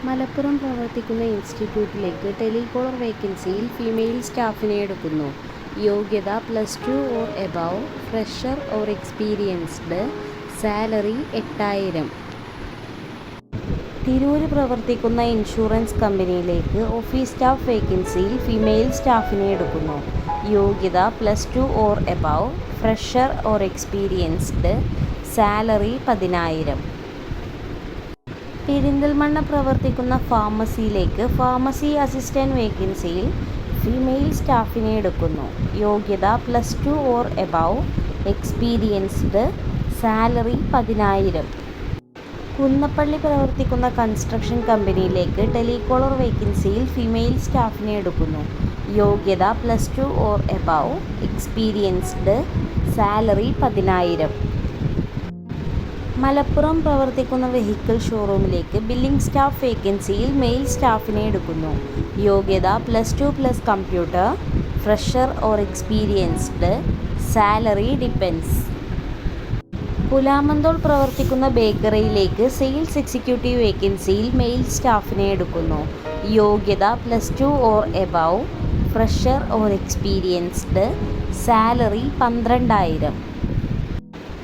മലപ്പുറം പ്രവർത്തിക്കുന്ന ഇൻസ്റ്റിറ്റ്യൂട്ടിലേക്ക് telecaller വേക്കൻസിയിൽ female സ്റ്റാഫിനെ എടുക്കുന്നു. യോഗ്യത +2 or above, fresher or experienced, salary 8000. Tirur പ്രവർത്തിക്കുന്ന ഇൻഷുറൻസ് കമ്പനിയിലേക്ക് ഓഫീസ് സ്റ്റാഫ് വേക്കൻസിയിൽ ഫീമെയിൽ സ്റ്റാഫിനെ എടുക്കുന്നു. യോഗ്യത +2 or above, fresher or experienced, salary 10000. Perinthalmanna പ്രവർത്തിക്കുന്ന ഫാർമസിയിലേക്ക് ഫാർമസി അസിസ്റ്റന്റ് വേക്കൻസിയിൽ ഫീമെയിൽ സ്റ്റാഫിനെ എടുക്കുന്നു. യോഗ്യത +2 or above, experienced, salary 10000. Kunnappally പ്രവർത്തിക്കുന്ന കൺസ്ട്രക്ഷൻ കമ്പനിയിലേക്ക് ടെലികോളർ വേക്കൻസിയിൽ ഫീമെയിൽ സ്റ്റാഫിനെ എടുക്കുന്നു. യോഗ്യത +2 or above, experienced, salary 10000. Malappuram പ്രവർത്തിക്കുന്ന വെഹിക്കിൾ ഷോറൂമിലേക്ക് ബില്ലിംഗ് സ്റ്റാഫ് വേക്കൻസിയിൽ മെയിൽ സ്റ്റാഫിനെ എടുക്കുന്നു. യോഗ്യത +2 computer, fresher or experienced, salary depends. Pulamanthole പ്രവർത്തിക്കുന്ന ബേക്കറിയിലേക്ക് സെയിൽസ് എക്സിക്യൂട്ടീവ് വേക്കൻസിയിൽ മെയിൽ സ്റ്റാഫിനെ എടുക്കുന്നു. യോഗ്യത +2 or above, fresher or experienced, salary 12000.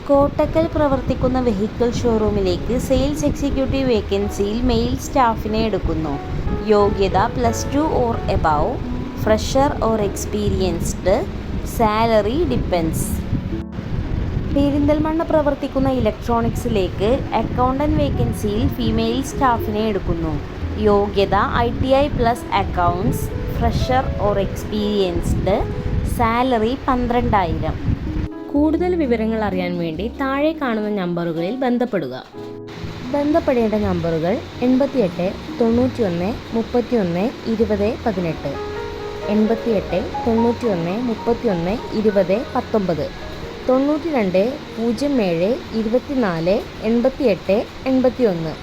Kottakkal പ്രവർത്തിക്കുന്ന വെഹിക്കിൾ ഷോറൂമിലേക്ക് സെയിൽസ് എക്സിക്യൂട്ടീവ് വേക്കൻസിയിൽ മെയിൽ സ്റ്റാഫിനെ എടുക്കുന്നു. യോഗ്യത +2 or above, fresher or experienced, salary depends. Perinthalmanna പ്രവർത്തിക്കുന്ന ഇലക്ട്രോണിക്സിലേക്ക് അക്കൗണ്ടന്റ് വേക്കൻസിയിൽ ഫീമെയിൽ സ്റ്റാഫിനെ എടുക്കുന്നു. യോഗ്യത ITI + accounts, fresher or experienced, salary 12000. കൂടുതൽ വിവരങ്ങൾ അറിയാൻ വേണ്ടി താഴെ കാണുന്ന നമ്പറുകളിൽ ബന്ധപ്പെടുക. ബന്ധപ്പെടേണ്ട നമ്പറുകൾ 88 91 31 20 18, 88 91 31 20 19, 92 07 24 88 81.